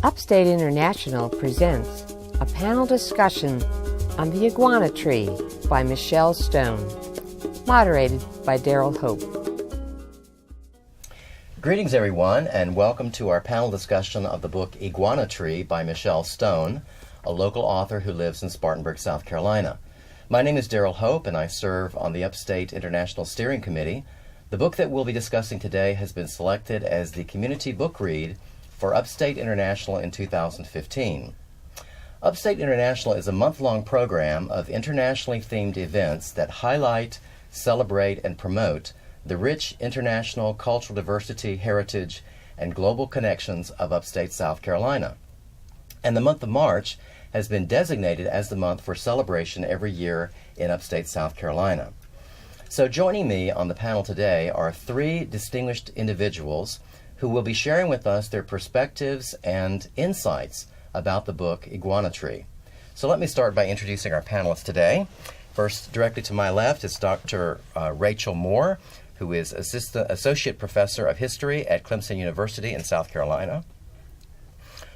Upstate International presents a panel discussion on the Iguana Tree by Michelle Stone, moderated by Deryle Hope. Greetings, everyone, and welcome to our panel discussion of the book Iguana Tree by Michelle Stone, a local author who lives in Spartanburg, South Carolina. My name is Deryle Hope, and I serve on the Upstate International Steering Committee. The book that we'll be discussing today has been selected as the community book read for Upstate International in 2015. Upstate International is a month-long program of internationally themed events that highlight, celebrate, and promote the rich international cultural diversity, heritage, and global connections of upstate South Carolina. And the month of March has been designated as the month for celebration every year in upstate South Carolina. So joining me on the panel today are three distinguished individuals who will be sharing with us their perspectives and insights about the book Iguana Tree. So let me start by introducing our panelists today. First, directly to my left is Dr. Rachel Moore, who is Associate Professor of History at Clemson University in South Carolina.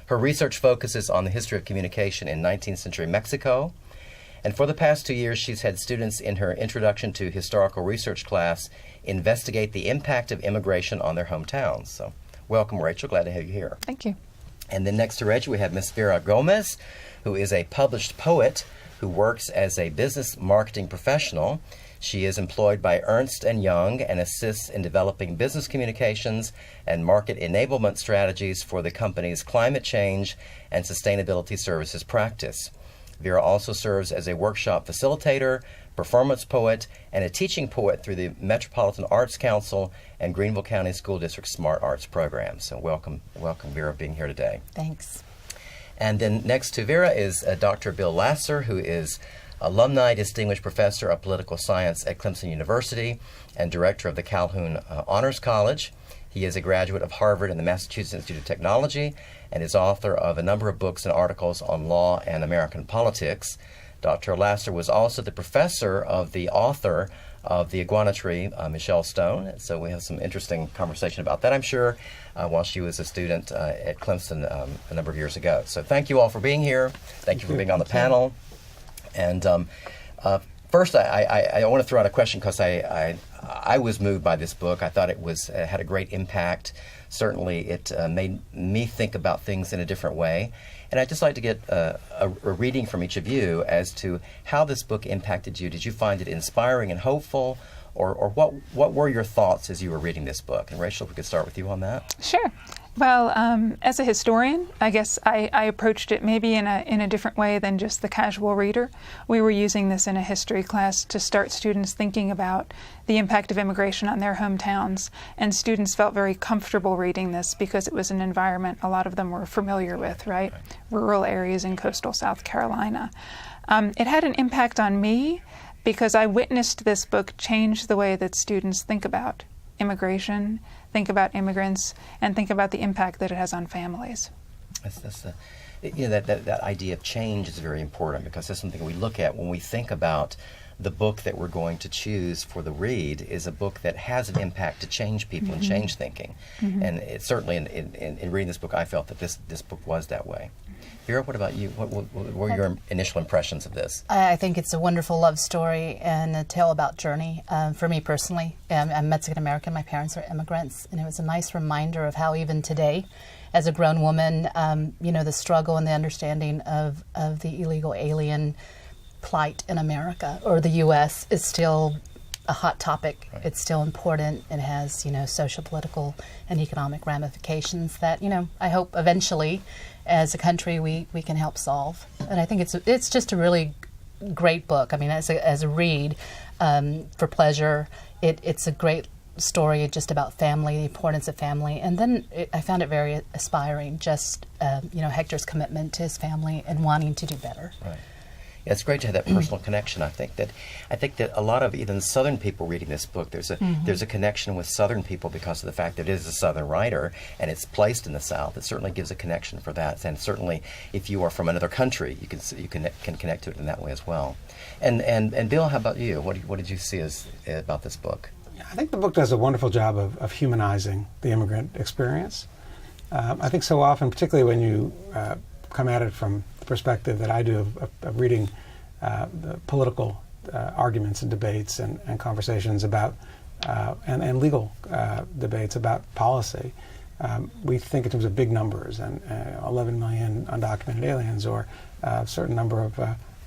Her research focuses on the history of communication in 19th century Mexico. And for the past 2 years, she's had students in her Introduction to Historical Research class investigate the impact of immigration on their hometowns. So welcome, Rachel. Glad to have you here. Thank you. And then next to Rachel, we have Miss Vera Gomez, who is a published poet who works as a business marketing professional. She is employed by Ernst & Young and assists in developing business communications and market enablement strategies for the company's climate change and sustainability services practice. Vera also serves as a workshop facilitator, performance poet, and a teaching poet through the Metropolitan Arts Council and Greenville County School District Smart Arts Program. So welcome Vera, being here today. Thanks. And then next to Vera is Dr. Bill Lasser, who is Alumni Distinguished Professor of Political Science at Clemson University and Director of the Calhoun Honors College. He is a graduate of Harvard and the Massachusetts Institute of Technology and is author of a number of books and articles on law and American politics. Dr. Lasser was also the professor of the author of the Iguana Tree, Michelle Stone. So we have some interesting conversation about that, I'm sure, while she was a student at Clemson a number of years ago. So thank you all for being here. Thank you for being on the panel. And first, I want to throw out a question because I was moved by this book. I thought it had a great impact. Certainly, it made me think about things in a different way. And I'd just like to get a reading from each of you as to how this book impacted you. Did you find it inspiring and hopeful? Or what were your thoughts as you were reading this book? And Rachel, if we could start with you on that. Sure. Well, as a historian, I guess I approached it maybe in a different way than just the casual reader. We were using this in a history class to start students thinking about the impact of immigration on their hometowns, and students felt very comfortable reading this because it was an environment a lot of them were familiar with, right? Rural areas in coastal South Carolina. It had an impact on me because I witnessed this book change the way that students think about immigration, think about immigrants, and think about the impact that it has on families. That idea of change is very important because that's something we look at when we think about the book that we're going to choose for the read is a book that has an impact to change people and change thinking. And it certainly in reading this book, I felt that this book was that way. Vera, what about you? What were your initial impressions of this? I think it's a wonderful love story and a tale about journey. For me personally, I'm Mexican-American. My parents are immigrants, and it was a nice reminder of how even today, as a grown woman, the struggle and the understanding of the illegal alien plight in America or the U.S. is still a hot topic. Right. It's still important. It has, social, political, and economic ramifications that, I hope eventually, as a country, we can help solve. And I think it's just a really great book. I mean, as a read for pleasure, it's a great story just about family, the importance of family. And then I found it very aspiring, just, Hector's commitment to his family and wanting to do better. Right. Yeah, it's great to have that personal connection. I think that a lot of even Southern people reading this book, there's a connection with Southern people because of the fact that it is a Southern writer and it's placed in the South. It certainly gives a connection for that. And certainly, if you are from another country, you can connect to it in that way as well. And Bill, how about you? What did you see about this book? I think the book does a wonderful job of humanizing the immigrant experience. I think so often, particularly when you come at it from the perspective that I do of reading the political arguments and debates and conversations about and legal debates about policy, we think in terms of big numbers and 11 million undocumented aliens, or a certain number of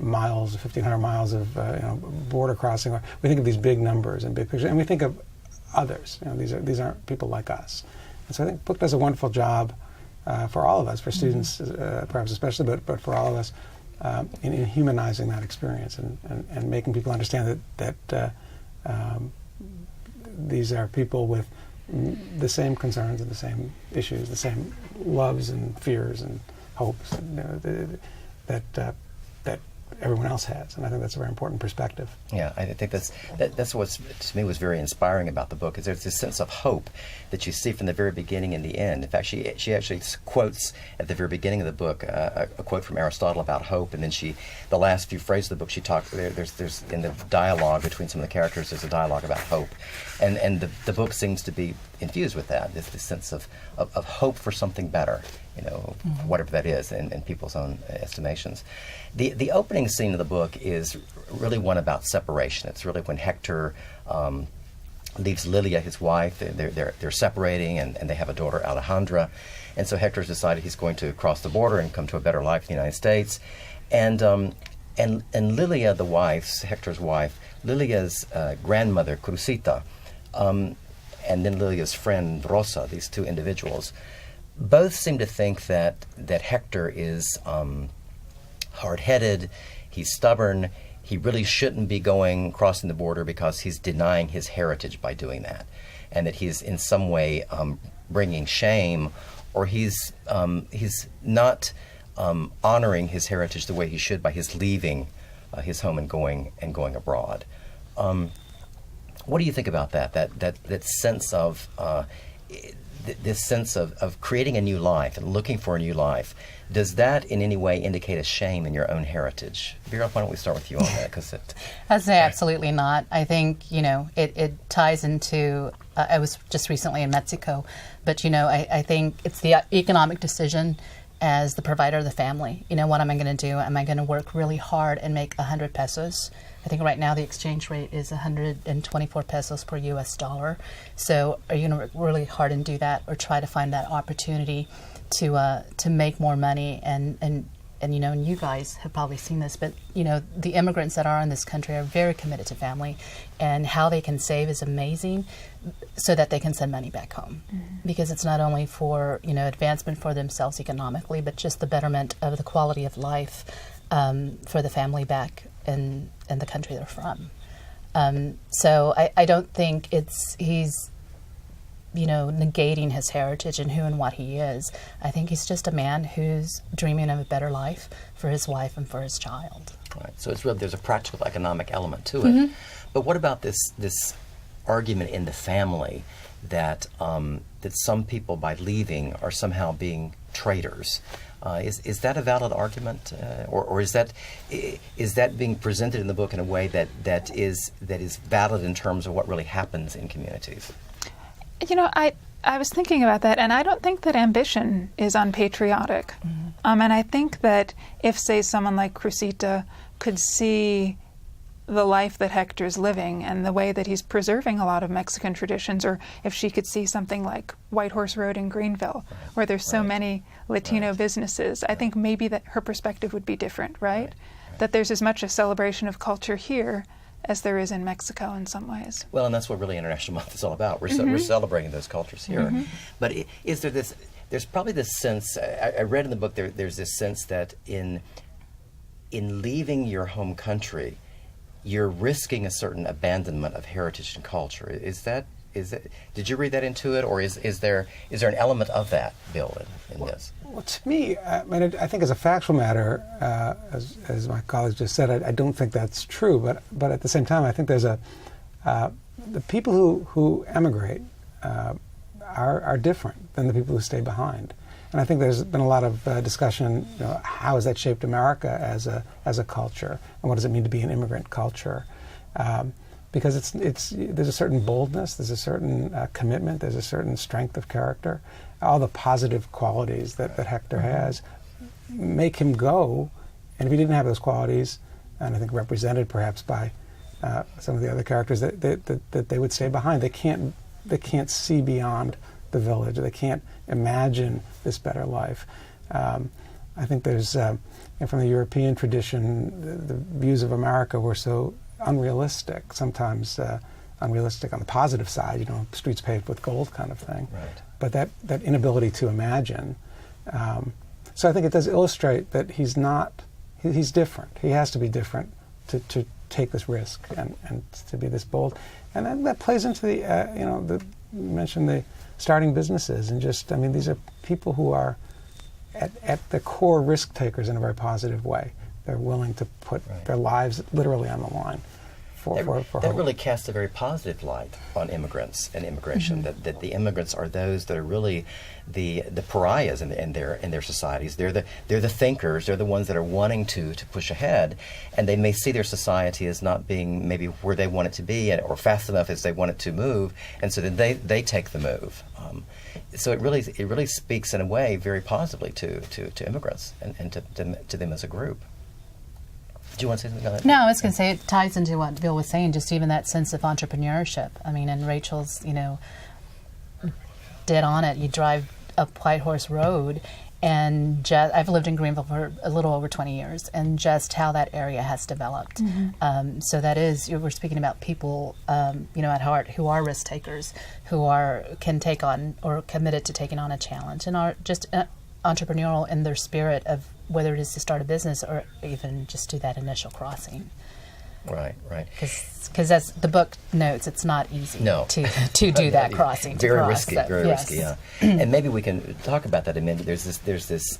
miles, 1,500 miles of border crossing. We think of these big numbers and big pictures, and we think of others. These aren't people like us. And so I think the book does a wonderful job for all of us, for students perhaps especially, but for all of us, in humanizing that experience and making people understand that these are people with the same concerns and the same issues, the same loves and fears and hopes that everyone else has, and I think that's a very important perspective. Yeah, I think that's what to me was very inspiring about the book, is there's this sense of hope that you see from the very beginning and the end. In fact, she actually quotes at the very beginning of the book a quote from Aristotle about hope, and then the last few phrases of the book she talked there's in the dialogue between some of the characters, there's a dialogue about hope, and the book seems to be infused with that, this sense of hope for something better, whatever that is in people's own estimations. The opening scene of the book is really one about separation. It's really when Hector leaves Lilia, his wife. They're separating, and they have a daughter, Alejandra. And so Hector's decided he's going to cross the border and come to a better life in the United States. And Lilia, the wife, Hector's wife, Lilia's grandmother, Cruzita, and then Lilia's friend, Rosa, these two individuals, both seem to think that Hector is hard-headed, he's stubborn, he really shouldn't be crossing the border because he's denying his heritage by doing that, and that he's in some way bringing shame, or he's not honoring his heritage the way he should by his leaving his home and going abroad. What do you think about that sense of this sense of creating a new life and looking for a new life? Does that in any way indicate a shame in your own heritage? Vera, why don't we start with you on that? I'd say absolutely not. I think, it ties into, I was just recently in Mexico, but, I think it's the economic decision as the provider of the family. What am I going to do? Am I going to work really hard and make 100 pesos? I think right now the exchange rate is 124 pesos per U.S. dollar. So are you going to work really hard and do that, or try to find that opportunity to make more money? And you guys have probably seen this, but the immigrants that are in this country are very committed to family, and how they can save is amazing, so that they can send money back home. Because it's not only for advancement for themselves economically, but just the betterment of the quality of life for the family back in the country they're from. So I don't think he's negating his heritage and who and what he is. I think he's just a man who's dreaming of a better life for his wife and for his child. Right. So it's really, there's a practical economic element to it. But what about this argument in the family that some people by leaving are somehow being traitors? Is that a valid argument, or is that being presented in the book in a way that is valid in terms of what really happens in communities? I was thinking about that, and I don't think that ambition is unpatriotic. And I think that if, say, someone like Cruzita could see the life that Hector's living and the way that he's preserving a lot of Mexican traditions, or if she could see something like White Horse Road in Greenville, where there's so many Latino businesses, I think maybe that her perspective would be different, right? That there's as much a celebration of culture here as there is in Mexico in some ways. Well, and that's what really International Month is all about. We're celebrating those cultures here. But is there there's probably this sense, I read in the book, there's this sense that in leaving your home country, you're risking a certain abandonment of heritage and culture. Is that did you read that into it, or is there an element of that, Bill, in this? Well, to me, I think as a factual matter, as my colleague just said, I don't think that's true. But at the same time, I think there's the people who emigrate are different than the people who stay behind. And I think there's been a lot of discussion, how has that shaped America as a culture, and what does it mean to be an immigrant culture? Because there's a certain boldness, there's a certain commitment, there's a certain strength of character all the positive qualities that Hector has make him go. And if he didn't have those qualities, and I think represented perhaps by some of the other characters, that they would stay behind. They can't see beyond the village. They can't imagine this better life. I think there's, from the European tradition, the views of America were so unrealistic, sometimes unrealistic on the positive side, streets paved with gold kind of thing. Right. But that inability to imagine. So I think it does illustrate that he's different. He has to be different to take this risk and to be this bold. And that plays into you mentioned the starting businesses, and these are people who are at the core risk takers in a very positive way. They're willing to put their lives literally on the line for that really casts a very positive light on immigrants and immigration. Mm-hmm. That the immigrants are those that are really the pariahs in their societies. They're the thinkers. They're the ones that are wanting to push ahead, and they may see their society as not being maybe where they want it to be, or fast enough as they want it to move, and so then they take the move. So it really speaks in a way very positively to immigrants and to them as a group. Do you want to say something about that? No, I was going to say it ties into what Bill was saying, just even that sense of entrepreneurship. I mean, and Rachel's, dead on it. You drive up Whitehorse Road, and I've lived in Greenville for a little over 20 years, and just how that area has developed. Mm-hmm. So that is, we're speaking about people, at heart, who are risk takers, who can take on or committed to taking on a challenge, and are just entrepreneurial in their spirit of whether it is to start a business or even just do that initial crossing. Right. Because as the book notes, it's not easy to do that crossing. Very risky, risky. Yeah. And maybe we can talk about that in a minute. There's this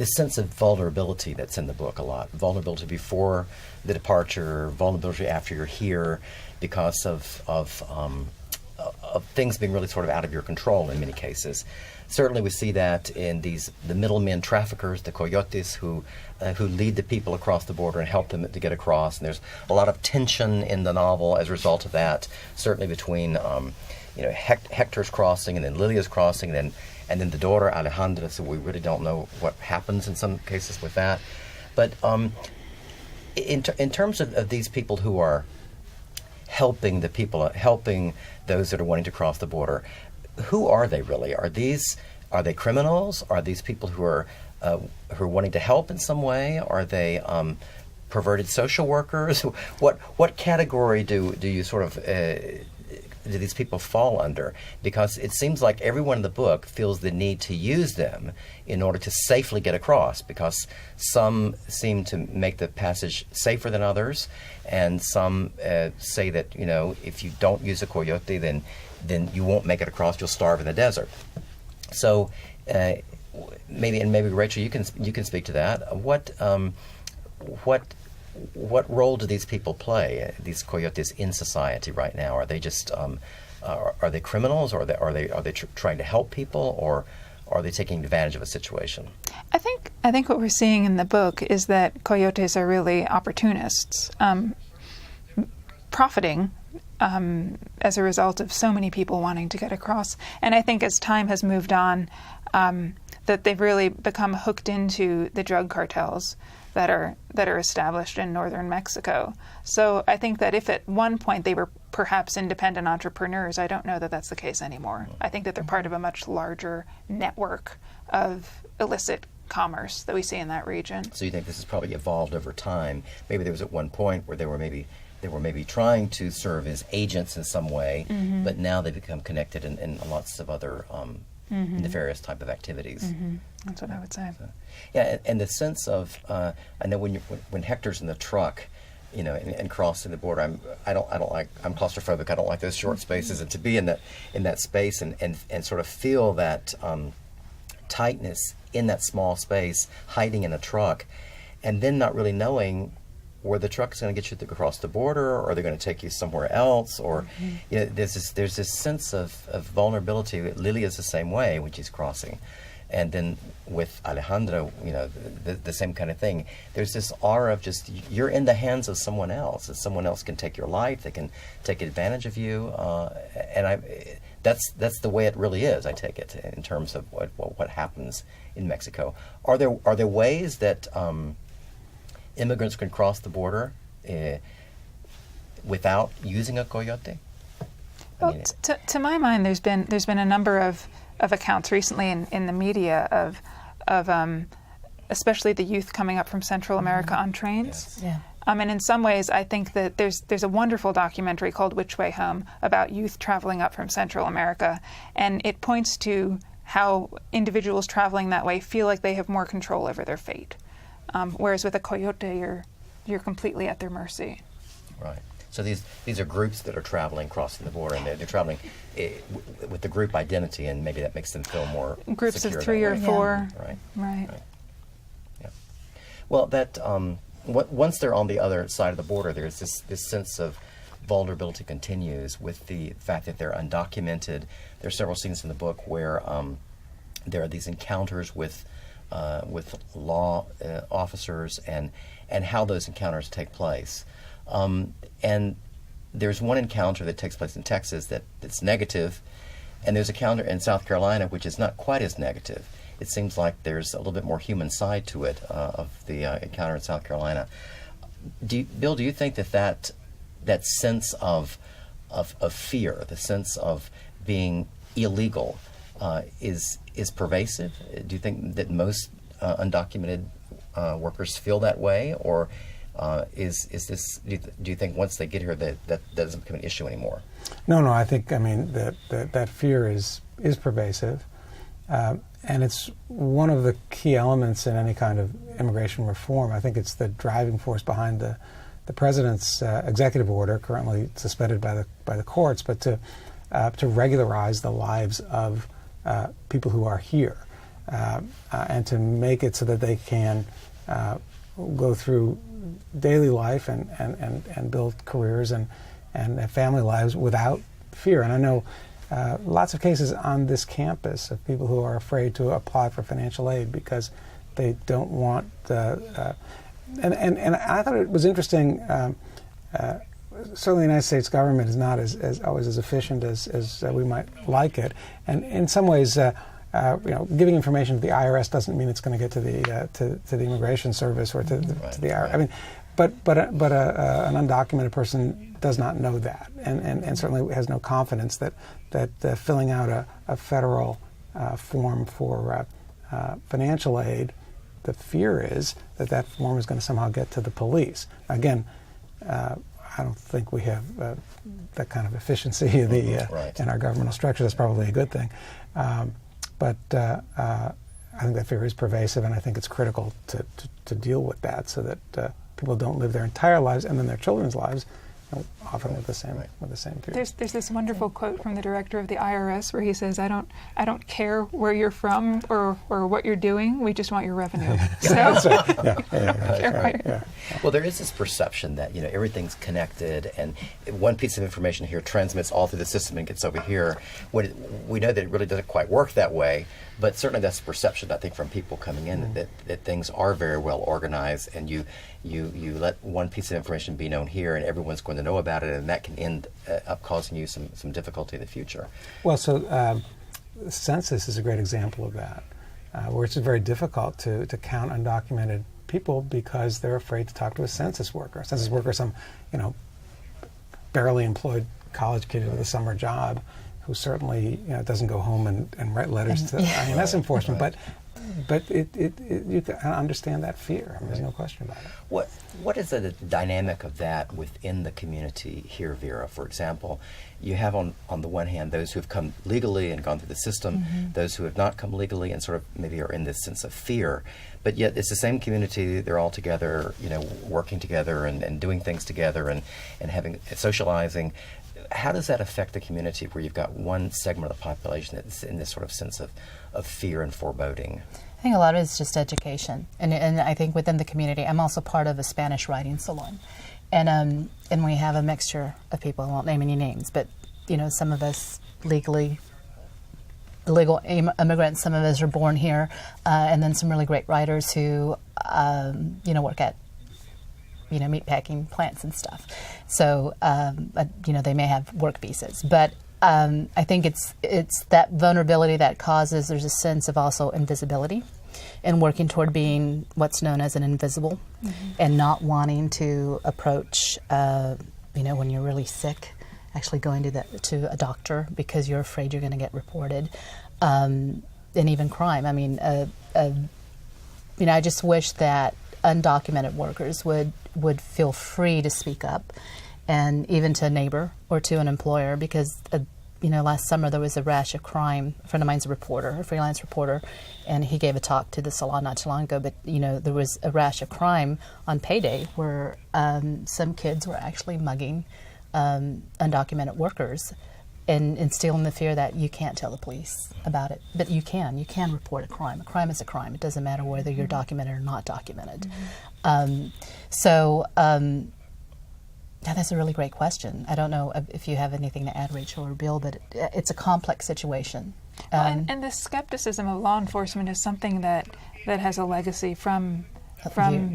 sense of vulnerability that's in the book a lot. Vulnerability before the departure, vulnerability after you're here, because of things being really sort of out of your control in many cases. Certainly we see that in the middlemen traffickers, the coyotes who lead the people across the border and help them to get across. And there's a lot of tension in the novel as a result of that, certainly between Hector's crossing and then Lilia's crossing and then the daughter Alejandra, so we really don't know what happens in some cases with that. But in terms of these people who are helping those that are wanting to cross the border, who are they really? Are they criminals? Are these people who are wanting to help in some way? Are they perverted social workers? What category do you sort of do these people fall under? Because it seems like everyone in the book feels the need to use them in order to safely get across, because some seem to make the passage safer than others, and some say that if you don't use a coyote, then you won't make it across. You'll starve in the desert. So maybe Rachel, you can speak to that. What role do these people play, these coyotes, in society right now? Are they just are they criminals, or are they trying to help people, or are they taking advantage of a situation? I think what we're seeing in the book is that coyotes are really opportunists, profiting as a result of so many people wanting to get across. And I think as time has moved on, that they've really become hooked into the drug cartels that are established in northern Mexico. So I think that if at one point they were perhaps independent entrepreneurs, I don't know that that's the case anymore. I think that they're part of a much larger network of illicit commerce that we see in that region. So you think this has probably evolved over time? Maybe there was at one point where they were maybe trying to serve as agents in some way, mm-hmm. but now they become connected in lots of other mm-hmm. nefarious type of activities. Mm-hmm. That's what I would say. So, yeah, and the sense of I know when Hector's in the truck, and crossing the border, I'm claustrophobic. I don't like those short spaces, and to be in that space and sort of feel that tightness in that small space, hiding in a truck, and then not really knowing where the truck is going to get you across the border, or they're going to take you somewhere else, or mm-hmm. There's this sense of vulnerability. Lilia's the same way when she's crossing, and then with Alejandra, the same kind of thing. There's this aura of just you're in the hands of someone else, and someone else can take your life. They can take advantage of you, and that's the way it really is. I take it in terms of what happens in Mexico. Are there ways that immigrants can cross the border without using a coyote? Well, to my mind, there's been a number of accounts recently in the media of especially the youth coming up from Central America on trains. Yes. Yeah. And in some ways, I think that there's a wonderful documentary called Which Way Home about youth traveling up from Central America, and it points to how individuals traveling that way feel like they have more control over their fate, whereas with a coyote, you're completely at their mercy. Right. So these are groups that are traveling, crossing the border, and they're traveling with the group identity, and maybe that makes them feel more Groups secure of 3 or that way. 4. Right. Right. Yeah. Well, that once they're on the other side of the border, there's this sense of vulnerability continues with the fact that they're undocumented. There are several scenes in the book where there are these encounters with law officers and how those encounters take place. And there's one encounter that takes place in Texas that's negative, and there's a encounter in South Carolina which is not quite as negative. It seems like there's a little bit more human side to it of the encounter in South Carolina. Bill, do you think that sense of fear, the sense of being illegal, is pervasive? Do you think that most undocumented workers feel that way, or is this? Do you think once they get here that doesn't become an issue anymore? No. I think that fear is pervasive, and it's one of the key elements in any kind of immigration reform. I think it's the driving force behind the president's executive order, currently suspended by the courts, but to regularize the lives of people who are here, and to make it so that they can go through daily life and build careers and have family lives without fear. And I know lots of cases on this campus of people who are afraid to apply for financial aid because they don't want and I thought it was interesting. Certainly the United States government is not as always as efficient as we might like it, and in some ways giving information to the IRS doesn't mean it's going to get to the Immigration Service or to the IRS. I mean, but an undocumented person does not know that, and certainly has no confidence that filling out a federal form for financial aid, the fear is that form is going to somehow get to the police. Again, I don't think we have that kind of efficiency in our governmental structure. That's probably a good thing. But I think that fear is pervasive, and I think it's critical to deal with that so that people don't live their entire lives and then their children's lives often with the same fear. There's this wonderful quote from the director of the IRS where he says, "I don't care where you're from or what you're doing. We just want your revenue." So, that's right. Yeah. Well, there is this perception that everything's connected, and one piece of information here transmits all through the system and gets over here. We know that it really doesn't quite work that way, but certainly that's the perception, I think, from people coming in that things are very well organized, and you let one piece of information be known here, and everyone's going to know about it, and that can end up causing you some difficulty in the future. Well, so the census is a great example of that, where it's very difficult to count undocumented people because they're afraid to talk to a census worker. A census worker, some barely employed college kid with a summer job, who certainly doesn't go home and write letters to INS enforcement, but you can understand that fear. I mean, there's no question about it. What is the dynamic of that within the community here, Vera? For example, you have on the one hand those who have come legally and gone through the system, those who have not come legally and sort of maybe are in this sense of fear, but yet it's the same community. They're all together, working together and doing things together and having socializing. How does that affect the community where you've got one segment of the population that's in this sort of sense of fear and foreboding? I think a lot of it is just education, and I think within the community, I'm also part of a Spanish writing salon, and we have a mixture of people. I won't name any names, but some of us illegal immigrants, some of us are born here, and then some really great writers who work at meatpacking plants and stuff. So they may have work visas, but I think it's that vulnerability that causes there's a sense of also invisibility, and working toward being what's known as an invisible, and not wanting to approach, when you're really sick, actually going to a doctor because you're afraid you're going to get reported, and even crime. I mean, I just wish that undocumented workers would feel free to speak up, and even to a neighbor or to an employer, because last summer there was a rash of crime. A friend of mine's a freelance reporter, and he gave a talk to the salon not too long ago, but there was a rash of crime on payday where some kids were actually mugging undocumented workers, and instilling the fear that you can't tell the police about it, but you can report a crime. A crime is a crime. It doesn't matter whether you're documented or not documented. Yeah, that's a really great question. I don't know if you have anything to add, Rachel or Bill, but it's a complex situation. And the skepticism of law enforcement is something that has a legacy from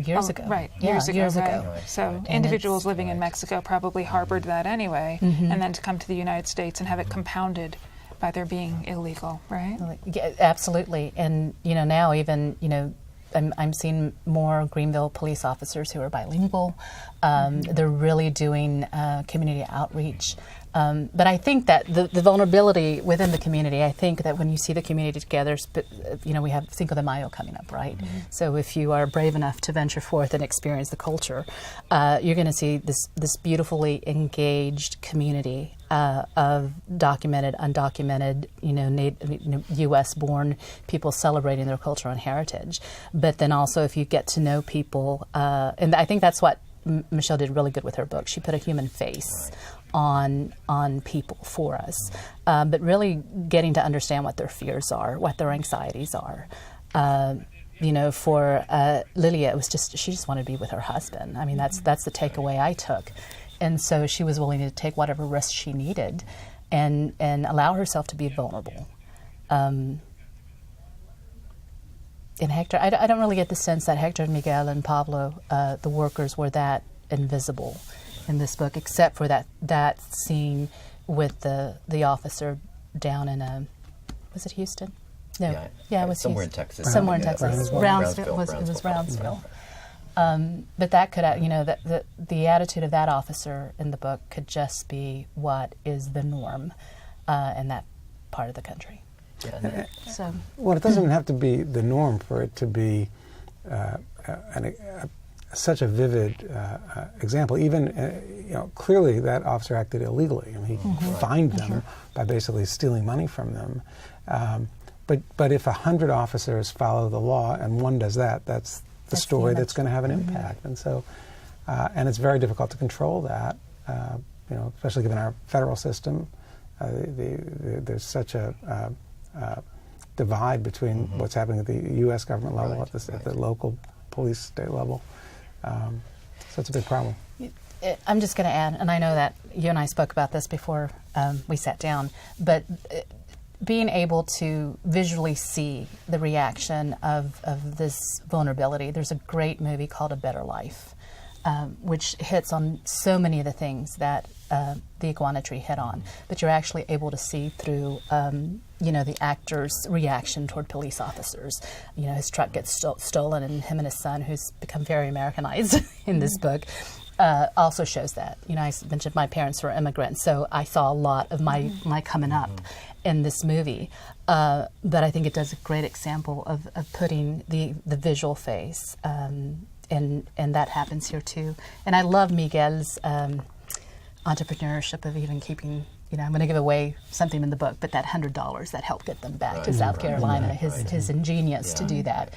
years ago. Right, yeah, years ago. Right. So And individuals living in Mexico probably harbored that anyway, and then to come to the United States and have it compounded by their being illegal, right? Yeah, absolutely. And now even I'm seeing more Greenville police officers who are bilingual. They're really doing community outreach. But I think that the vulnerability within the community, I think that when you see the community together, we have Cinco de Mayo coming up, right? So if you are brave enough to venture forth and experience the culture, you're going to see this beautifully engaged community of documented, undocumented, U.S.-born people celebrating their culture and heritage. But then also, if you get to know people, and I think that's what Michelle did really good with her book. She put a human face on people for us, but really getting to understand what their fears are, what their anxieties are. For Lilia, it was she just wanted to be with her husband. I mean, that's the takeaway I took. And so she was willing to take whatever risk she needed and allow herself to be vulnerable. And Hector, I don't really get the sense that Hector and Miguel and Pablo, the workers, were that invisible in this book, except for that scene with the officer down in, was it Houston? No. Yeah, it was somewhere Houston. in Texas. Somewhere in Texas. Brownsville. It was Brownsville. But that could, the attitude of that officer in the book could just be what is the norm in that part of the country. Yeah, Well, it doesn't have to be the norm for it to be such a vivid example. Even, clearly that officer acted illegally. I mean, he fined them by basically stealing money from them. But if 100 officers follow the law and one does that, that's the story that's going to have an impact. And so, and it's very difficult to control that, especially given our federal system. There's such a divide between what's happening at the U.S. government level, at the local police state level. So it's a big problem. I'm just going to add, and I know that you and I spoke about this before we sat down, but being able to visually see the reaction of this vulnerability. There's a great movie called A Better Life, which hits on so many of the things that the Iguana Tree hit on, but you're actually able to see through the actor's reaction toward police officers. His truck gets stolen, and him and his son, who's become very Americanized in this book, also shows that. I mentioned my parents were immigrants, so I saw a lot of my coming up in this movie. But I think it does a great example of putting the visual face, and that happens here too. And I love Miguel's entrepreneurship of even keeping, I'm going to give away something in the book, but that $100 that helped get them back to South Carolina, his ingenious to do that.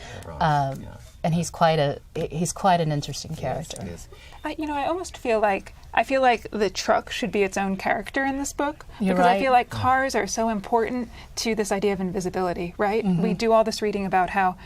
And he's quite an interesting character. Yes, I almost feel like the truck should be its own character in this book, You're because right. I feel like cars are so important to this idea of invisibility, right? We do all this reading about how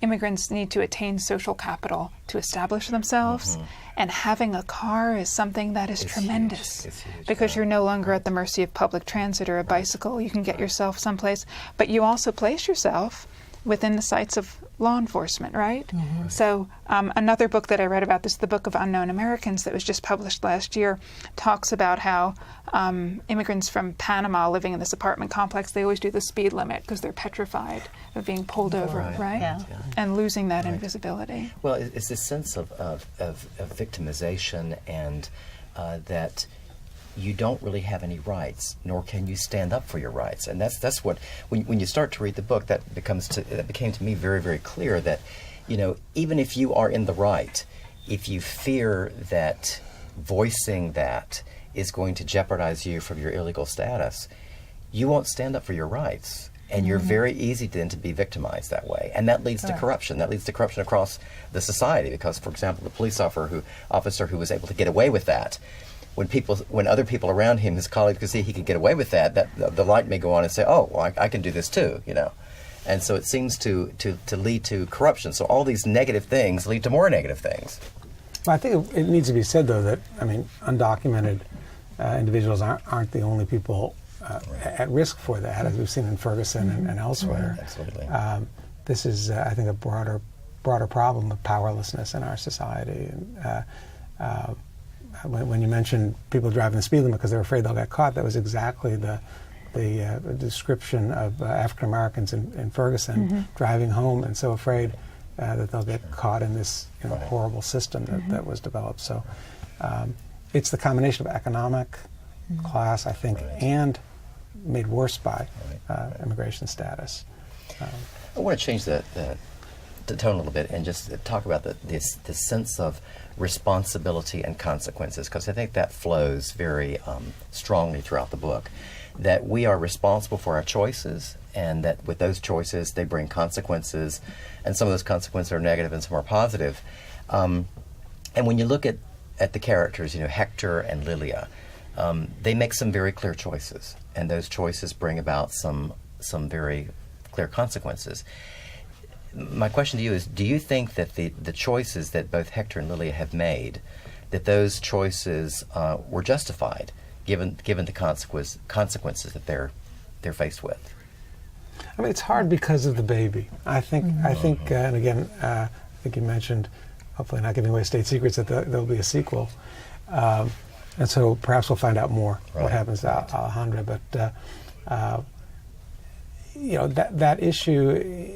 immigrants need to attain social capital to establish themselves, and having a car is something that is tremendous. It's huge, because you're no longer at the mercy of public transit or a bicycle. You can get yourself someplace, but you also place yourself within the sights of law enforcement, right? So another book that I read about this, the Book of Unknown Americans, that was just published last year, talks about how immigrants from Panama living in this apartment complex, they always do the speed limit because they're petrified of being pulled over, right? Yeah. And losing that invisibility. Well, it's this sense of victimization and that you don't really have any rights, nor can you stand up for your rights. And that's what, when you start to read the book, that became to me very, very clear that, you know, even if you are in the right, if you fear that voicing that is going to jeopardize you from your illegal status, you won't stand up for your rights. And you're very easy then to be victimized that way. And that leads to corruption. That leads to corruption across the society because, for example, the police officer who was able to get away with that, when other people around him, his colleagues, could see he could get away with that, the light may go on and say, oh, well, I can do this too, you know. And so it seems to lead to corruption. So all these negative things lead to more negative things. Well, I think it needs to be said, though, that, I mean, undocumented individuals aren't the only people at risk for that, as we've seen in Ferguson and elsewhere. Right, absolutely. This is, I think, a broader problem of powerlessness in our society. And when you mentioned people driving the speed limit because they're afraid they'll get caught, that was exactly the description of African Americans in Ferguson driving home and so afraid that they'll get caught in this horrible system that was developed. So it's the combination of economic, class, I think, and made worse by immigration status. I want to change the tone a little bit and just talk about this sense of responsibility and consequences, because I think that flows very strongly throughout the book, that we are responsible for our choices and that with those choices they bring consequences, and some of those consequences are negative and some are positive. And when you look at the characters, you know, Hector and Lilia, they make some very clear choices, and those choices bring about some very clear consequences. My question to you is, do you think that the choices that both Hector and Lilia have made, that those choices were justified, given the consequences that they're faced with? I mean, it's hard because of the baby. I think, and again, I think you mentioned, hopefully not giving away state secrets, that there'll be a sequel. And so perhaps we'll find out more what happens to Alejandra. But, you know, that issue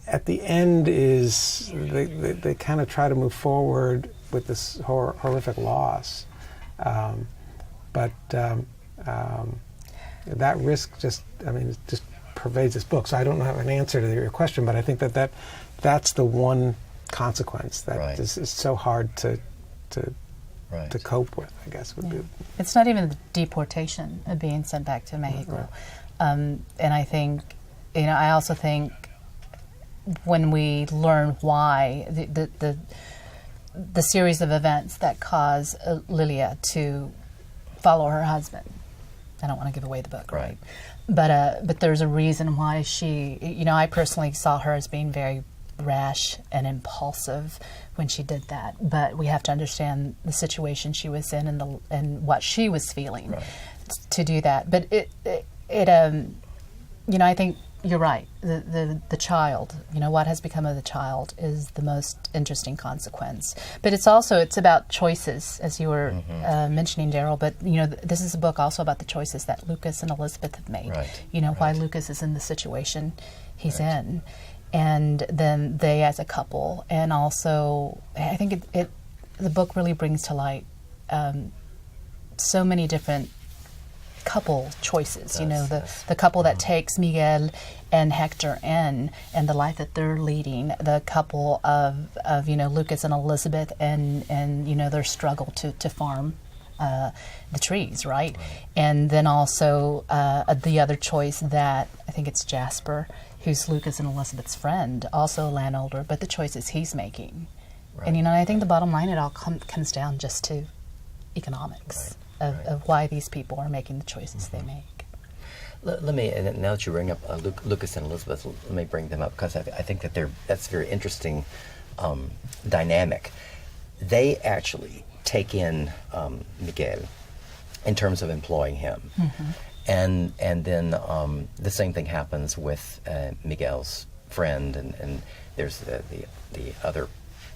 at the end is they kind of try to move forward with this horrific loss. But that risk just pervades this book. So I don't have an answer to your question, but I think that's the one consequence that is so hard to cope with, I guess. Would be. It's not even the deportation of being sent back to Mexico. And I think, you know, I also think when we learn why the series of events that cause Lilia to follow her husband. I don't want to give away the book, right? But there's a reason why she, you know, I personally saw her as being very rash and impulsive when she did that. But we have to understand the situation she was in and what she was feeling to do that. But it you know, I think you're right. The child, you know, what has become of the child is the most interesting consequence. But it's about choices, as you were mentioning, Deryle. But, you know, this is a book also about the choices that Lucas and Elizabeth have made. You know, why Lucas is in the situation he's in. And then they as a couple. And also, I think the book really brings to light so many different couple choices, you know, the couple that takes Miguel and Hector in and the life that they're leading, the couple of you know, Lucas and Elizabeth and you know, their struggle to farm the trees, right? And then also the other choice that I think it's Jasper, who's Lucas and Elizabeth's friend, also a landowner, but the choices he's making. And, you know, I think the bottom line, it all comes down just to economics. Of why these people are making the choices they make. Let me, and now that you bring up Lucas and Elizabeth, let me bring them up because I think that that's a very interesting dynamic. They actually take in Miguel in terms of employing him, and then the same thing happens with Miguel's friend, and there's the other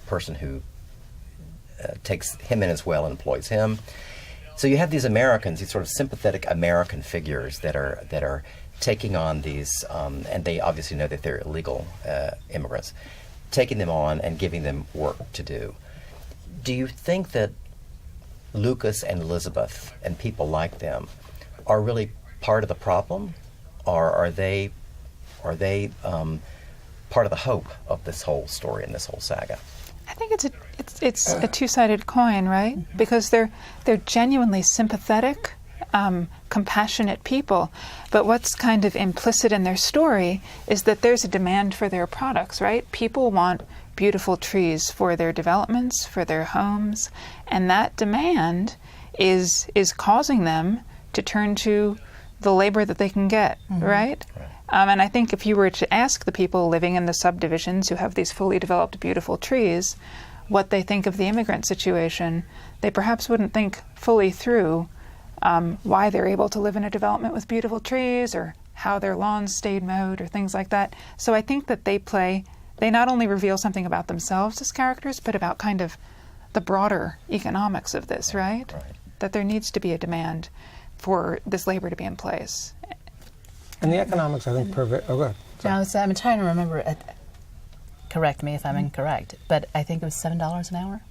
person who takes him in as well and employs him. So you have these Americans, these sort of sympathetic American figures that are taking on these, and they obviously know that they're illegal immigrants, taking them on and giving them work to do. Do you think that Lucas and Elizabeth and people like them are really part of the problem, or are they part of the hope of this whole story and this whole saga? I think it's a two-sided coin, right? Because they're genuinely sympathetic, compassionate people, but what's kind of implicit in their story is that there's a demand for their products, right? People want beautiful trees for their developments, for their homes, and that demand is causing them to turn to the labor that they can get, right? And I think if you were to ask the people living in the subdivisions who have these fully developed beautiful trees what they think of the immigrant situation, they perhaps wouldn't think fully through why they're able to live in a development with beautiful trees, or how their lawns stayed mowed, or things like that. So I think that they not only reveal something about themselves as characters, but about kind of the broader economics of this, right? That there needs to be a demand for this labor to be in place. And the economics, I think, perfect. Oh, go ahead. No, I'm trying to remember. Correct me if I'm incorrect, but I think it was $7 an hour.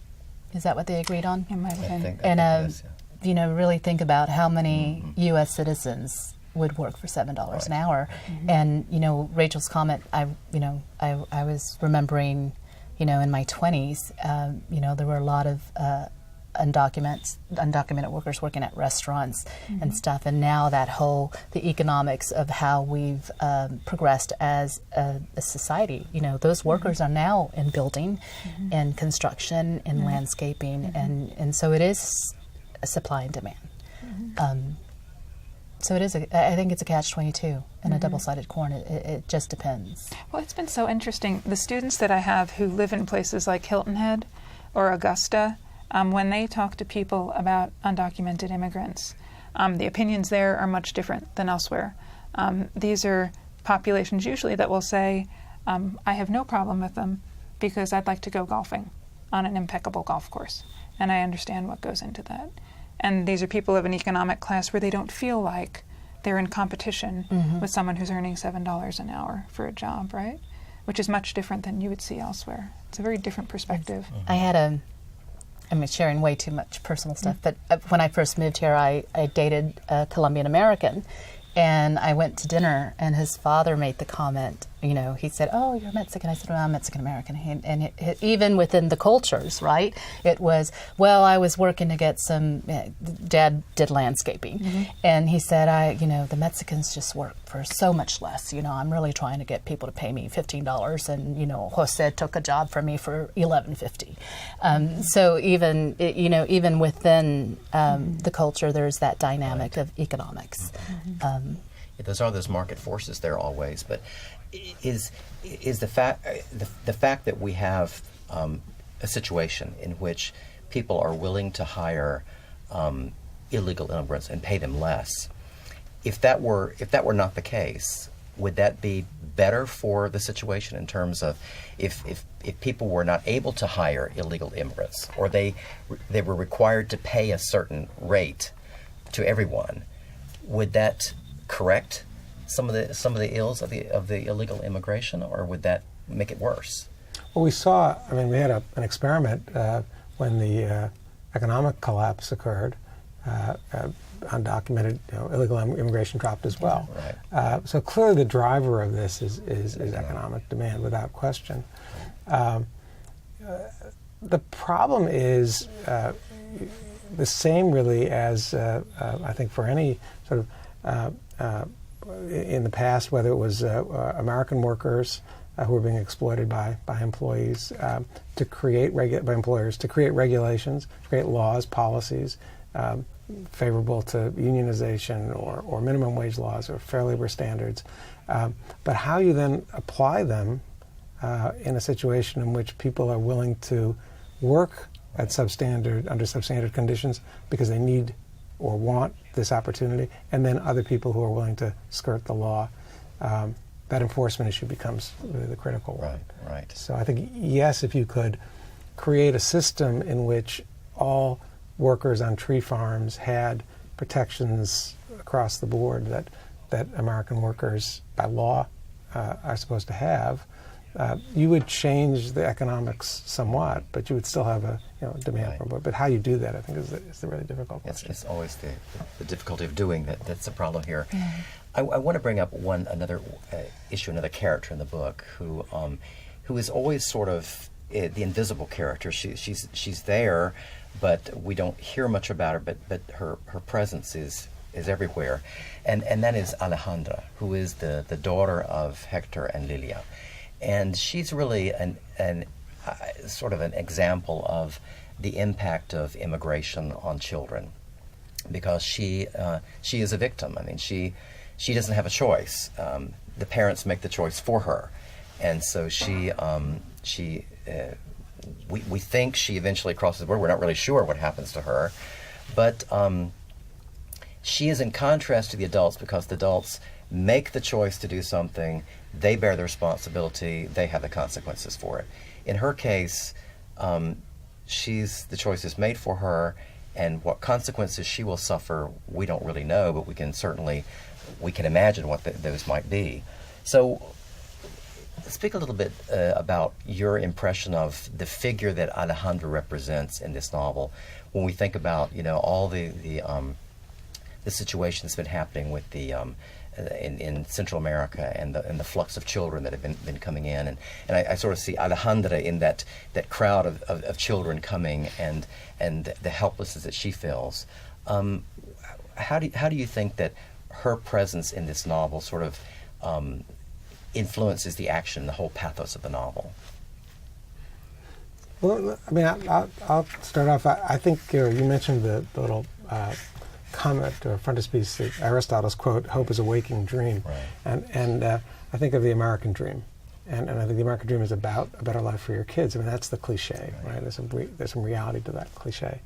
Is that what they agreed on? It might have been. And really think about how many U.S. citizens would work for $7 an hour. And Rachel's comment. I was remembering, in my 20s, there were a lot of undocumented workers working at restaurants and stuff, and now the economics of how we've progressed as a society, those workers are now in building and construction and landscaping, and so it is a supply and demand. So it is. I think it's a catch-22 and a double-sided coin. It just depends. Well, it's been so interesting. The students that I have who live in places like Hilton Head or Augusta, when they talk to people about undocumented immigrants, the opinions there are much different than elsewhere. These are populations usually that will say, I have no problem with them because I'd like to go golfing on an impeccable golf course, and I understand what goes into that. And these are people of an economic class where they don't feel like they're in competition with someone who's earning $7 an hour for a job, right? Which is much different than you would see elsewhere. It's a very different perspective. I'm sharing way too much personal stuff, but when I first moved here, I dated a Colombian American, and I went to dinner, and his father made the comment, he said, "Oh, you're Mexican." I said, "Well, I'm Mexican American." And even within the cultures, right, it was, "Well, I was working to get some," Dad did landscaping, and he said, the Mexicans just work for so much less. I'm really trying to get people to pay me $15, and, Jose took a job for me for $11.50. So even within the culture, there's that dynamic of economics. Those market forces there always, but is the fact that we have a situation in which people are willing to hire illegal immigrants and pay them less. If that were not the case, would that be better for the situation in terms of if people were not able to hire illegal immigrants, or they were required to pay a certain rate to everyone, would that correct some of the ills of the illegal immigration, or would that make it worse? Well, we saw. We had an experiment when the economic collapse occurred. Undocumented, illegal immigration dropped as well. Right. So clearly, the driver of this is economic demand, without question. The problem is the same, really, as I think for any sort of in the past, whether it was American workers who were being exploited by employees to create by employers to create regulations, to create laws, policies favorable to unionization or minimum wage laws or fair labor standards, but how you then apply them in a situation in which people are willing to work at under substandard conditions because they need or want this opportunity, and then other people who are willing to skirt the law. that enforcement issue becomes really the critical one. Right. So I think, yes, if you could create a system in which all workers on tree farms had protections across the board that American workers by law are supposed to have, you would change the economics somewhat, but you would still have a demand for it. But how you do that, I think, is the really difficult question. It's always the difficulty of doing that. That's the problem here. I want to bring up another issue, another character in the book who is always sort of the invisible character. She's there, but we don't hear much about her. But her presence is everywhere, and that is Alejandra, who is the daughter of Hector and Lilia, and she's really an sort of an example of the impact of immigration on children, because she is a victim. I mean, she doesn't have a choice. The parents make the choice for her, and so we think she eventually crosses the border. We're not really sure what happens to her, but she is in contrast to the adults, because the adults make the choice to do something, they bear the responsibility, they have the consequences for it. In her case, the choice is made for her, and what consequences she will suffer, we don't really know, but we can imagine what those might be. So speak a little bit about your impression of the figure that Alejandra represents in this novel, when we think about all the situation that's been happening with the in Central America and the flux of children that have been coming in, and I sort of see Alejandra in that crowd of children coming, and the helplessness that she feels. How do you think that her presence in this novel sort of influences the action, the whole pathos of the novel? Well, I mean, I'll start off. I think you mentioned the little comment or frontispiece, Aristotle's quote, "Hope is a waking dream," right. and I think of the American dream, and I think the American dream is about a better life for your kids. I mean, that's the cliche, right? There's some reality to that cliche.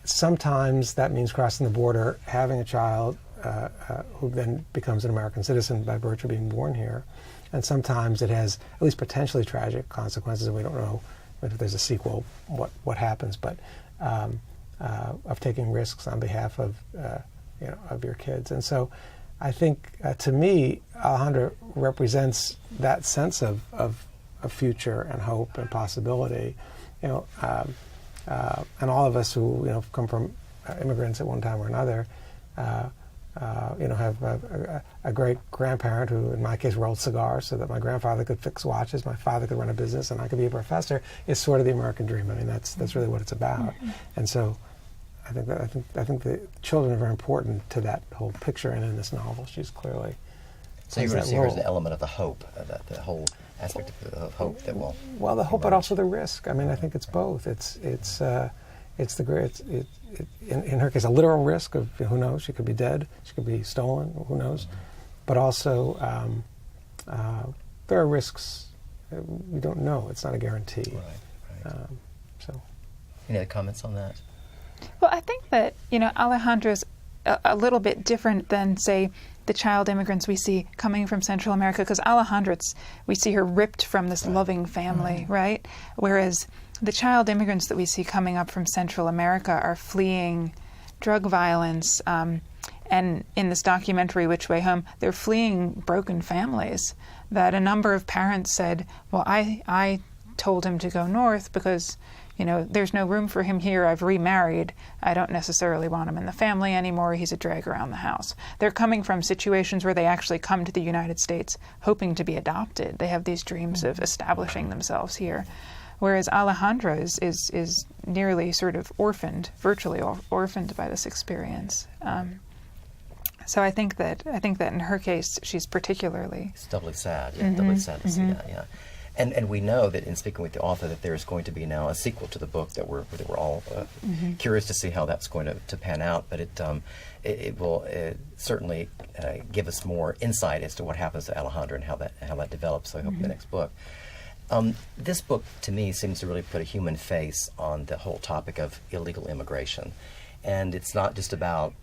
Sometimes that means crossing the border, having a child who then becomes an American citizen by virtue of being born here, and sometimes it has at least potentially tragic consequences, and we don't know if there's a sequel what happens, but of taking risks on behalf of your kids. And so I think to me, Alejandra represents that sense of future and hope and possibility, and all of us who come from immigrants at one time or another, have a great grandparent who, in my case, rolled cigars so that my grandfather could fix watches, my father could run a business, and I could be a professor. Is sort of the American dream. I mean, that's really what it's about. Mm-hmm. And so, I think the children are very important to that whole picture, and in this novel, she's clearly. So you really see her as an element of the hope, the whole aspect of hope that will. Well, the hope, but also the risk. I mean, I think it's both. In her case, a literal risk of who knows, she could be dead, she could be stolen, who knows, but also there are risks we don't know. It's not a guarantee. Right. So, any other comments on that? Well, I think that Alejandra's a little bit different than, say, the child immigrants we see coming from Central America, because Alejandra's, we see her ripped from this loving family, right? Whereas the child immigrants that we see coming up from Central America are fleeing drug violence, and in this documentary, Which Way Home, they're fleeing broken families, that a number of parents said, well, I told him to go north because there's no room for him here. I've remarried. I don't necessarily want him in the family anymore. He's a drag around the house. They're coming from situations where they actually come to the United States hoping to be adopted. They have these dreams of establishing themselves here. Whereas Alejandra is nearly sort of orphaned, virtually orphaned by this experience. So I think that in her case, she's particularly... It's doubly sad. Yeah, doubly sad to see that, yeah. And we know that in speaking with the author that there's going to be now a sequel to the book that we're all curious to see how that's going to pan out. But it will certainly give us more insight as to what happens to Alejandra and how that develops. So I hope in the next book. This book to me seems to really put a human face on the whole topic of illegal immigration, and it's not just about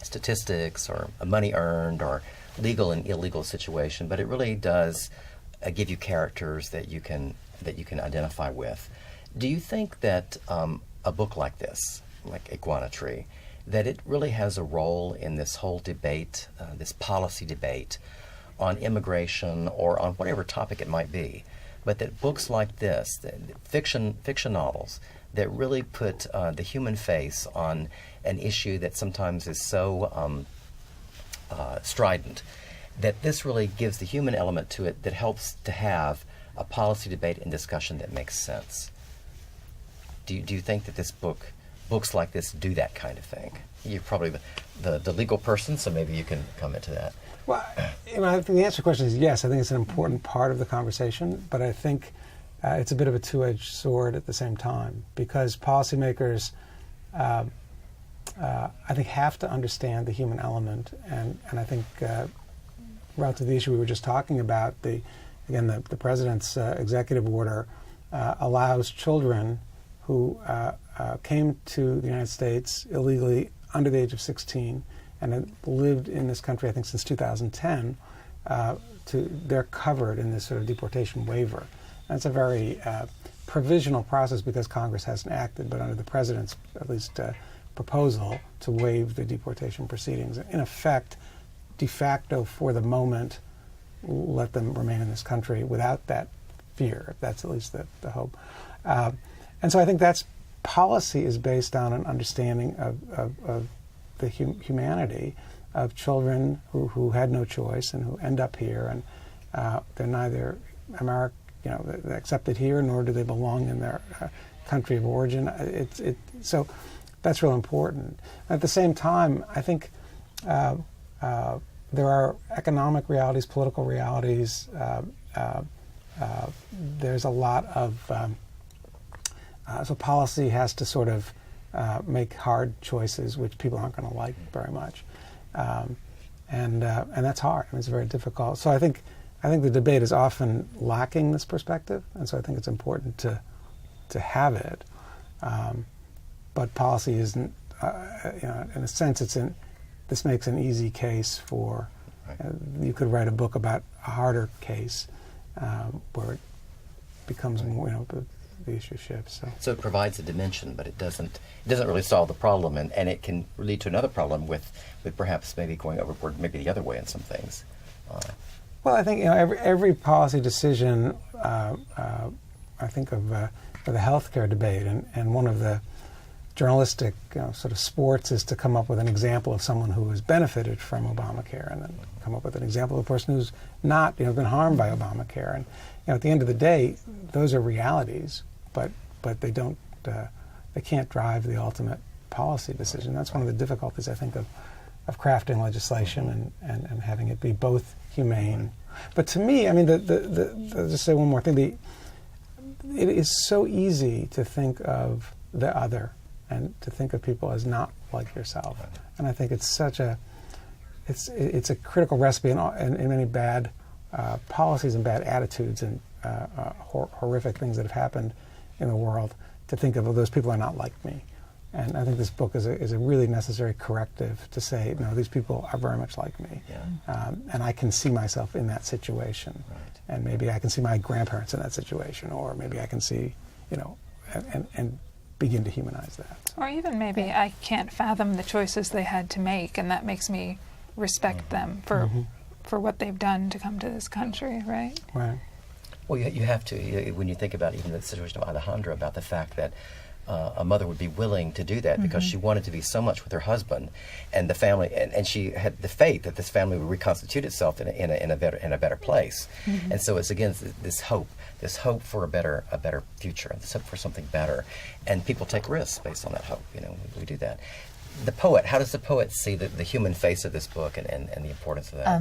statistics or money earned or legal and illegal situation, but it really does give you characters that you can identify with. Do you think that a book like this, like Iguana Tree, that it really has a role in this whole debate, this policy debate on immigration or on whatever topic it might be, but that books like this, fiction novels, that really put the human face on an issue that sometimes is so strident, that this really gives the human element to it that helps to have a policy debate and discussion that makes sense? Do you think that books like this do that kind of thing? You're probably the legal person, so maybe you can comment to that. Well, I think the answer to the question is yes. I think it's an important part of the conversation, but I think it's a bit of a two-edged sword at the same time, because policymakers, I think, have to understand the human element, and I think relative to the issue we were just talking about, the president's executive order allows children who came to the United States illegally under the age of 16 and have lived in this country, I think, since 2010, they're covered in this sort of deportation waiver. And it's a very provisional process because Congress hasn't acted, but under the president's, at least, proposal to waive the deportation proceedings, in effect, de facto, for the moment, let them remain in this country without that fear. That's at least the hope. And so I think that's policy is based on an understanding of the humanity of children who had no choice and who end up here, and they're neither they're accepted here, nor do they belong in their country of origin. So that's real important. At the same time, I think there are economic realities, political realities. There's a lot of so policy has to sort of make hard choices, which people aren't going to like very much, and that's hard. I mean, it's very difficult. So I think the debate is often lacking this perspective, and so I think it's important to have it. But policy isn't, in a sense, this makes an easy case for. You could write a book about a harder case where it becomes more, the issue shifts. So it provides a dimension, but it doesn't really solve the problem, and it can lead to another problem with perhaps maybe going overboard, maybe the other way in some things. Well, I think every policy decision. I think of the healthcare debate, and one of the journalistic sort of sports is to come up with an example of someone who has benefited from Obamacare, and then come up with an example of a person who's not been harmed by Obamacare. And at the end of the day, those are realities, but they don't they can't drive the ultimate policy decision. That's one of the difficulties, I think, of crafting legislation and having it be both humane. But to me, I mean, I'll just say one more thing. It is so easy to think of the other and to think of people as not like yourself. And I think it's it's a critical recipe in many bad policies and bad attitudes and horrific things that have happened in the world, to think of, those people are not like me. And I think this book is a really necessary corrective to say, no, these people are very much like me. Yeah. And I can see myself in that situation. Right. And maybe I can see my grandparents in that situation, or maybe I can see, and begin to humanize that. Or even maybe I can't fathom the choices they had to make, and that makes me respect them for what they've done to come to this country, right? Right. Well, you have to. When you think about even the situation of Alejandra, about the fact that a mother would be willing to do that because she wanted to be so much with her husband and the family, and she had the faith that this family would reconstitute itself in a better place. And so it's again this hope for a better future, and this hope for something better, and people take risks based on that hope. We do that. The poet, how does the poet see the human face of this book and the importance of that?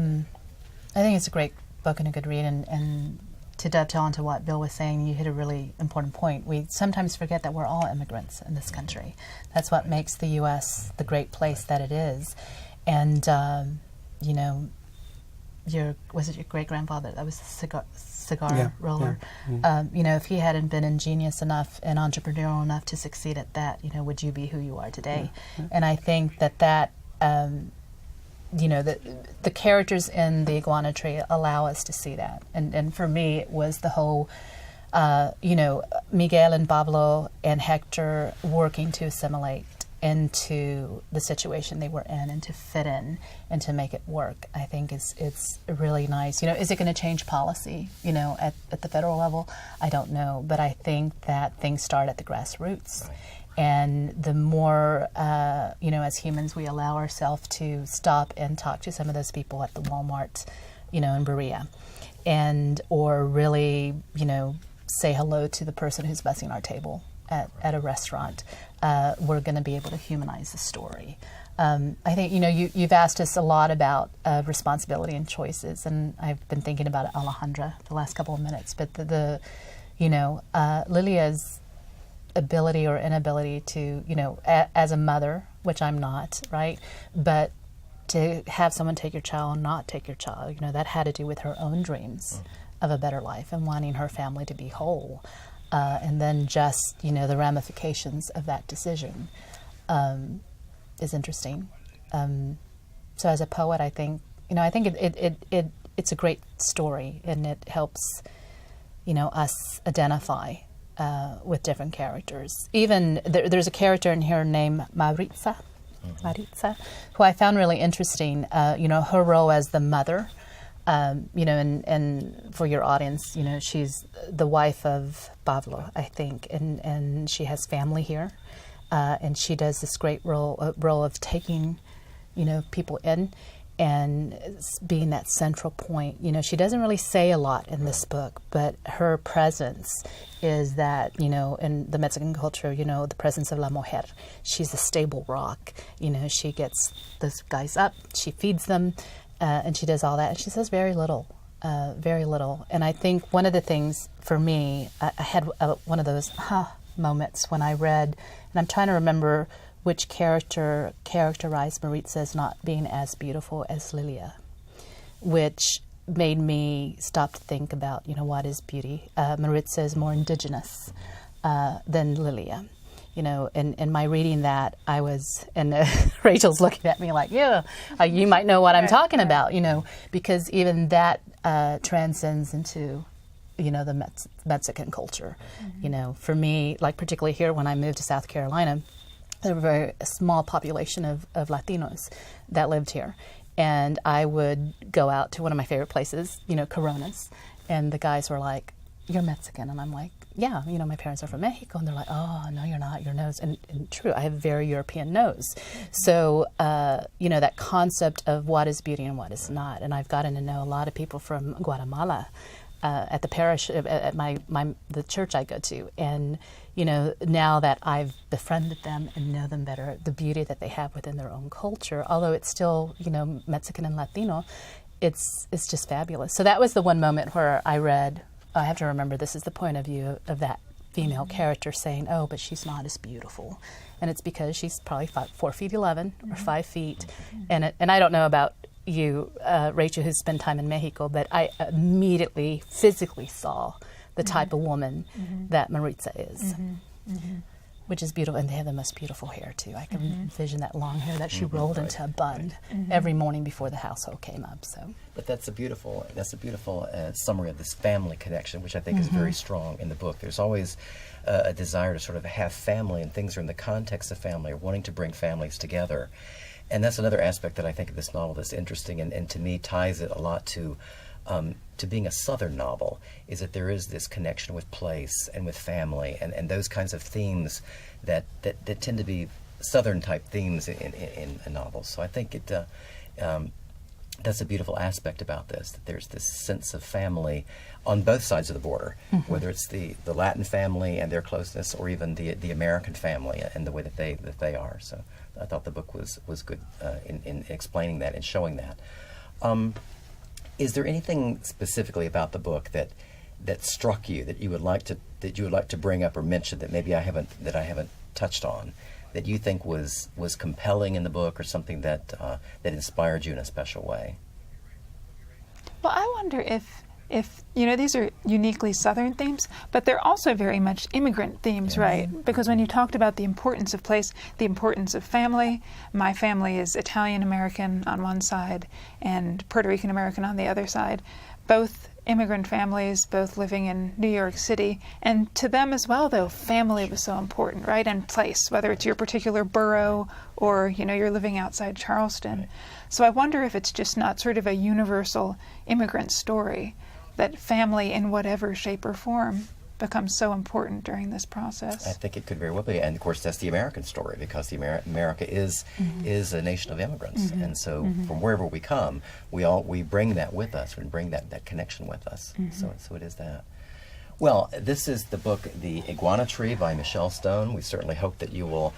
I think it's a great book and a good read, and to dovetail onto what Bill was saying, you hit a really important point. We sometimes forget that we're all immigrants in this country. That's what makes the U.S. the great place that it is. And, was it your great-grandfather that was a cigar roller? Yeah. If he hadn't been ingenious enough and entrepreneurial enough to succeed at that, would you be who you are today? And I think that the characters in the Iguana Tree allow us to see that. And for me, it was the whole, Miguel and Pablo and Hector working to assimilate into the situation they were in and to fit in and to make it work. I think it's really nice. Is it going to change policy, at the federal level? I don't know. But I think that things start at the grassroots. Right. And the more, as humans, we allow ourselves to stop and talk to some of those people at the Walmart, in Berea, or really, say hello to the person who's bussing our table at a restaurant, we're going to be able to humanize the story. I think, you've asked us a lot about responsibility and choices, and I've been thinking about it, Alejandra, the last couple of minutes. But Lilia's ability or inability to, as a mother, which I'm not, right? But to have someone take your child and not take your child, that had to do with her own dreams of a better life and wanting her family to be whole. And then just, the ramifications of that decision is interesting. So as a poet, I think, it's a great story, and it helps, us identify with different characters. Even there's a character in here named Maritza, who I found really interesting. Her role as the mother. And for your audience, she's the wife of Pablo, I think, and she has family here, and she does this great role of taking, people in and being that central point. She doesn't really say a lot in this book, but her presence is that, in the Mexican culture, the presence of la mujer. She's a stable rock. She gets those guys up, she feeds them, and she does all that, and she says very little. And I think one of the things for me, I had one of those moments when I read, and I'm trying to remember which character characterized Maritza as not being as beautiful as Lilia, which made me stop to think about, what is beauty. Maritza is more indigenous than Lilia. In my reading that, I was, and Rachel's looking at me like, you might know what I'm talking about, because even that transcends into, the Mexican culture. Mm-hmm. For me, like particularly here when I moved to South Carolina, there was a very small population of Latinos that lived here. And I would go out to one of my favorite places, Coronas, and the guys were like, "You're Mexican," and I'm like, "Yeah, my parents are from Mexico," and they're like, "Oh, no, you're not. Your nose," and true, I have a very European nose. So, that concept of what is beauty and what is not, and I've gotten to know a lot of people from Guatemala at the parish, at the church I go to, and now that I've befriended them and know them better, the beauty that they have within their own culture, although it's still Mexican and Latino, it's just fabulous. So that was the one moment where I read. I have to remember this is the point of view of that female character saying, "Oh, but she's not as beautiful," and it's because she's probably 4'11" or 5 feet, and I don't know about you, Rachel, who's spent time in Mexico, but I immediately physically saw the type of woman that Maritza is, which is beautiful, and they have the most beautiful hair too. I can envision that long hair that she rolled into a bun every morning before the household came up. So, but that's a beautiful summary of this family connection, which I think is very strong in the book. There's always a desire to sort of have family, and things are in the context of family, or wanting to bring families together. And that's another aspect that I think of this novel that's interesting, and to me ties it a lot to being a Southern novel, is that there is this connection with place and with family, and those kinds of themes that tend to be Southern type themes in novels. So I think that's a beautiful aspect about this, that there's this sense of family on both sides of the border, whether it's the Latin family and their closeness, or even the American family and the way that they are. So I thought the book was good in explaining that and showing that. Is there anything specifically about the book that struck you that you would like to bring up or mention that maybe I haven't touched on, that you think was compelling in the book, or something that inspired you in a special way? Well, I wonder if if, these are uniquely Southern themes, but they're also very much immigrant themes, right? Because when you talked about the importance of place, the importance of family, my family is Italian-American on one side and Puerto Rican-American on the other side, both immigrant families, both living in New York City. And to them as well, though, family was so important, right? And place, whether it's your particular borough or, you're living outside Charleston. Right. So I wonder if it's just not sort of a universal immigrant story, that family in whatever shape or form becomes so important during this process. I think it could very well be, and of course that's the American story, because America is a nation of immigrants, and so from wherever we come, we bring that with us, we bring that connection with us. So it is that. Well, this is the book, The Iguana Tree by Michelle Stone. We certainly hope that you will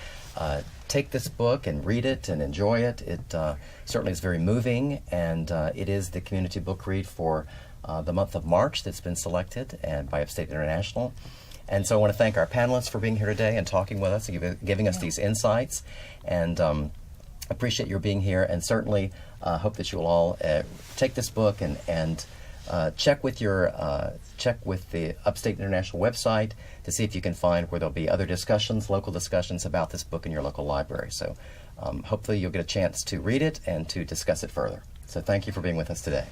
take this book and read it and enjoy it. It certainly is very moving, and it is the community book read for the month of March that's been selected and by Upstate International. And so I want to thank our panelists for being here today and talking with us and giving us these insights. And appreciate your being here, and certainly hope that you will all take this book and check with the Upstate International website to see if you can find where there'll be other discussions, local discussions about this book in your local library. So hopefully you'll get a chance to read it and to discuss it further. So thank you for being with us today.